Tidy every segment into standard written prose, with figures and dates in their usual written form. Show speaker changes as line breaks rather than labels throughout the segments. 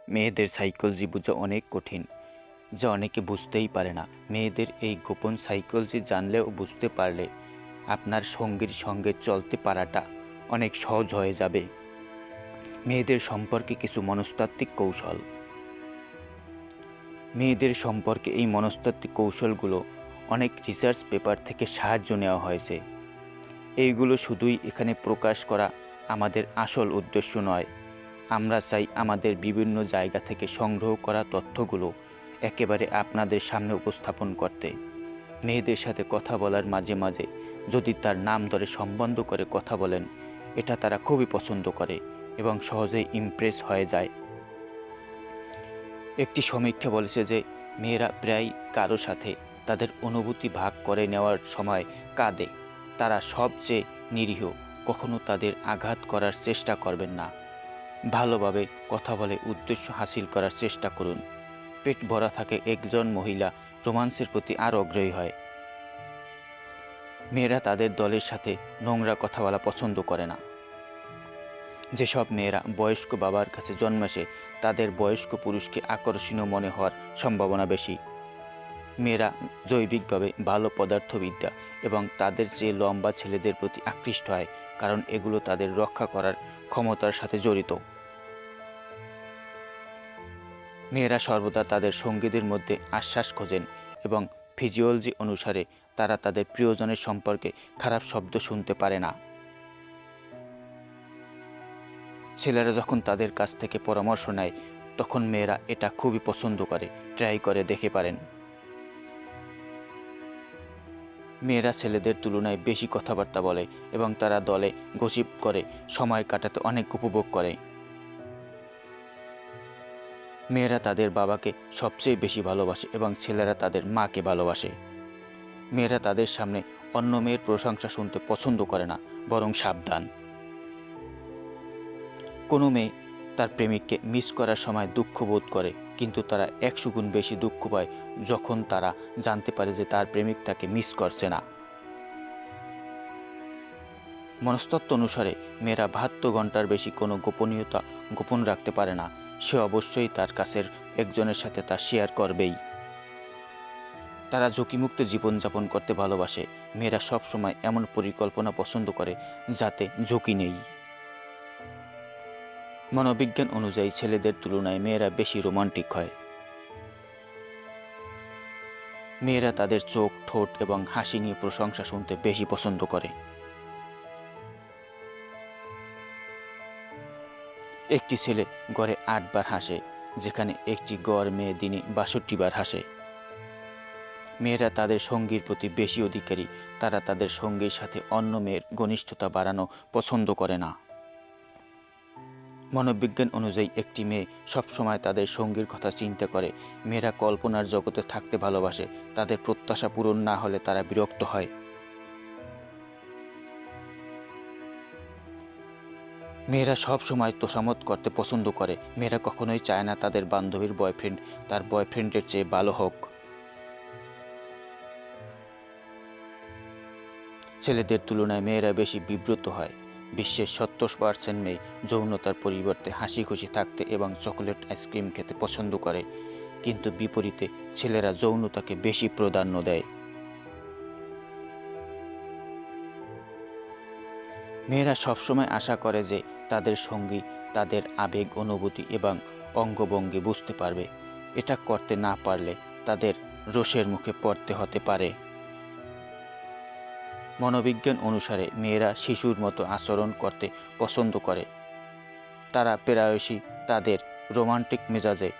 মেয়েদের সাইকোলজি বোঝা অনেক কঠিন, যা অনেকে বুঝতেই পারে না। মেয়েদের এই গোপন সাইকোলজি জানলে ও বুঝতে পারলে আপনার সঙ্গীর সঙ্গে চলতে পারাটা অনেক সহজ হয়ে যাবে। মেয়েদের সম্পর্কে কিছু মনস্তাত্ত্বিক কৌশল। মেয়েদের সম্পর্কে এই মনস্তাত্ত্বিক কৌশলগুলো অনেক রিসার্চ পেপার থেকে সাহায্য নেওয়া হয়েছে। এইগুলো শুধুই এখানে প্রকাশ করা আমাদের আসল উদ্দেশ্য নয়। আমরা চাই আমাদের বিভিন্ন জায়গা থেকে সংগ্রহ করা তথ্যগুলো একেবারে আপনাদের সামনে উপস্থাপন করতে। মেয়েদের সাথে কথা বলার মাঝে মাঝে যদি তার নাম ধরে সম্বন্ধ করে কথা বলেন, এটা তারা খুবই পছন্দ করে এবং সহজেই ইমপ্রেস হয়ে যায়। একটি সমীক্ষা বলেছে যে মেয়েরা প্রায় কারো সাথে তাদের অনুভূতি ভাগ করে নেওয়ার সময় কাঁদে। তারা সবচেয়ে নিরীহ, কখনো তাদের আঘাত করার চেষ্টা করবেন না। ভালোভাবে কথা বলে উদ্দেশ্য হাসিল করার চেষ্টা করুন। পেট ভরা থাকে একজন মহিলা রোমান্সের প্রতি আরও আগ্রহী হয়। মেয়েরা তাদের দলের সাথে নোংরা কথা বলা পছন্দ করে না। যেসব মেয়েরা বয়স্ক বাবার কাছে জন্মেছে তাদের বয়স্ক পুরুষকে আকর্ষণীয় মনে হওয়ার সম্ভাবনা বেশি। মেয়েরা জৈবিকভাবে ভালো পদার্থবিদ্যা এবং তাদের চেয়ে লম্বা ছেলেদের প্রতি আকৃষ্ট হয়, কারণ এগুলো তাদের রক্ষা করার ক্ষমতার সাথে জড়িত। মেয়েরা সর্বদা তাদের সঙ্গীদের মধ্যে আশ্বাস খোঁজেন এবং ফিজিওলজি অনুসারে তারা তাদের প্রিয়জনের সম্পর্কে খারাপ শব্দ শুনতে পারে না। ছেলেরা যখন তাদের কাছ থেকে পরামর্শ নেয় তখন মেয়েরা এটা খুবই পছন্দ করে। ট্রাই করে দেখে পারেন। মেয়েরা ছেলেদের তুলনায় বেশি কথাবার্তা বলে এবং তারা দলে গসিপ করে সময় কাটাতে অনেক উপভোগ করে। মেয়েরা তাদের বাবাকে সবচেয়ে বেশি ভালোবাসে এবং ছেলেরা তাদের মাকে ভালোবাসে। মেয়েরা তাদের সামনে অন্য মেয়ের প্রশংসা শুনতে পছন্দ করে না, বরং সাবধান। কোনো মেয়ে তার প্রেমিককে মিস করার সময় দুঃখ বোধ করে, কিন্তু তারা 100 গুণ বেশি দুঃখ পায় যখন তারা জানতে পারে যে তার প্রেমিক তাকে মিস করছে না। মনস্তত্ত্ব অনুসারে মেয়েরা 72 ঘন্টার বেশি কোনো গোপনীয়তা গোপন রাখতে পারে না। সে অবশ্যই তার কাছের একজনের সাথে তা শেয়ার করবেই। তারা ঝুঁকিমুক্ত জীবনযাপন করতে ভালোবাসে। মেয়েরা সবসময় এমন পরিকল্পনা পছন্দ করে যাতে ঝুঁকি নেই। মনোবিজ্ঞান অনুযায়ী ছেলেদের তুলনায় মেয়েরা বেশি রোমান্টিক হয়। মেয়েরা তাদের চোখ, ঠোঁট এবং হাসি নিয়ে প্রশংসা শুনতে বেশি পছন্দ করে। একটি ছেলে গড়ে 8 বার হাসে, যেখানে একটি গড় মেয়ে দিনে 62 বার হাসে। মেয়েরা তাদের সঙ্গীর প্রতি বেশি অধিকারী। তারা তাদের সঙ্গীর সাথে অন্য মেয়ের ঘনিষ্ঠতা বাড়ানো পছন্দ করে না। মনোবিজ্ঞান অনুযায়ী একটি মেয়ে সবসময় তাদের সঙ্গীর কথা চিন্তা করে। মেয়েরা কল্পনার জগতে থাকতে ভালোবাসে। তাদের প্রত্যাশা পূরণ না হলে তারা বিরক্ত হয়। মেয়েরা সব সময় তোষামত করতে পছন্দ করে। মেয়েরা কখনোই চায় না তাদের বান্ধবীর বয়ফ্রেন্ড তার বয়ফ্রেন্ডের চেয়ে ভালো হোক। ছেলেদের তুলনায় মেয়েরা বেশি বিব্রত হয়। বিশ্বের 70% মেয়ে যৌনতার পরিবর্তে হাসি খুশি থাকতে এবং চকোলেট আইসক্রিম খেতে পছন্দ করে, কিন্তু বিপরীতে ছেলেরা যৌনতাকে বেশি প্রাধান্য দেয়। মেয়েরা সবসময় আশা করে যে তাদের সঙ্গী তাদের আবেগ, অনুভূতি এবং অঙ্গভঙ্গি বুঝতে পারবে। এটা করতে না পারলে তাদের রোষের মুখে পড়তে হতে পারে। মনোবিজ্ঞান অনুসারে মেয়েরা শিশুর মতো আচরণ করতে পছন্দ করে। তারা প্রায়শই তাদের রোমান্টিক মেজাজে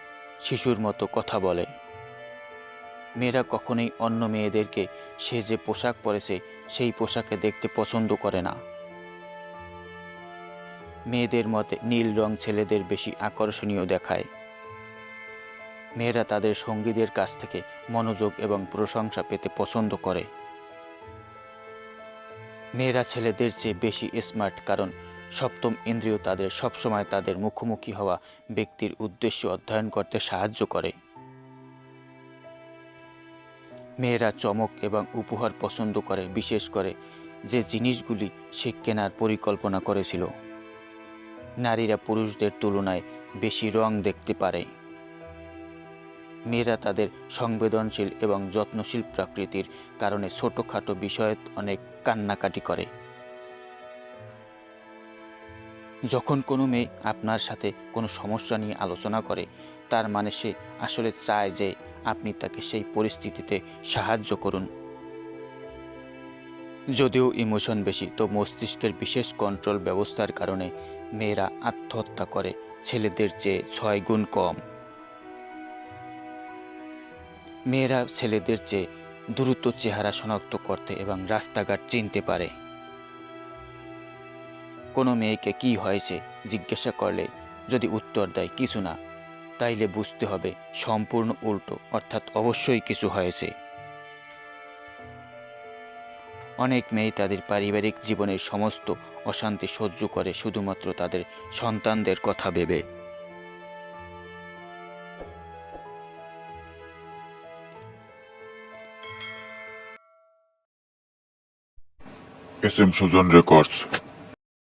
শিশুর মতো কথা বলে। মেয়েরা কখনোই অন্য মেয়েদেরকে সে যে পোশাক পরেছে সেই পোশাকে দেখতে পছন্দ করে না। মেয়েদের মতে নীল রং ছেলেদের বেশি আকর্ষণীয় দেখায়। মেয়েরা তাদের সঙ্গীদের কাছ থেকে মনোযোগ এবং প্রশংসা পেতে পছন্দ করে। মেয়েরা ছেলেদের চেয়ে বেশি স্মার্ট, কারণ সপ্তম ইন্দ্রিয় তাদের সবসময় তাদের মুখোমুখি হওয়া ব্যক্তির উদ্দেশ্য অধ্যয়ন করতে সাহায্য করে। মেয়েরা চমক এবং উপহার পছন্দ করে, বিশেষ করে যে জিনিসগুলি সে কেনার পরিকল্পনা করেছিল। নারীরা পুরুষদের তুলনায় বেশি রং দেখতে পারে। মেয়েরা তাদের সংবেদনশীল এবং যত্নশীল প্রকৃতির কারণে ছোটোখাটো বিষয়ে অনেক কান্নাকাটি করে। যখন কোনো মেয়ে আপনার সাথে কোনো সমস্যা নিয়ে আলোচনা করে, তার মানে সে আসলে চায় যে আপনি তাকে সেই পরিস্থিতিতে সাহায্য করুন। যদিও ইমোশন বেশি, তো মস্তিষ্কের বিশেষ কন্ট্রোল ব্যবস্থার কারণে মেয়েরা আত্মহত্যা করে ছেলেদের চেয়ে 6 গুণ কম। মেয়েরা ছেলেদের চেয়ে দ্রুত চেহারা শনাক্ত করতে এবং রাস্তাঘাট চিনতে পারে। কোনো মেয়েকে কি হয়েছে জিজ্ঞাসা করলে যদি উত্তর দেয় কিছু না, তাইলে বুঝতে হবে সম্পূর্ণ উল্টো, অর্থাৎ অবশ্যই কিছু হয়েছে। অনেক মেয়ে তাদের পারিবারিক জীবনের সমস্ত অশান্তি সহ্য করে শুধুমাত্র তাদের সন্তানদের কথা ভেবে।
SM Sujon records.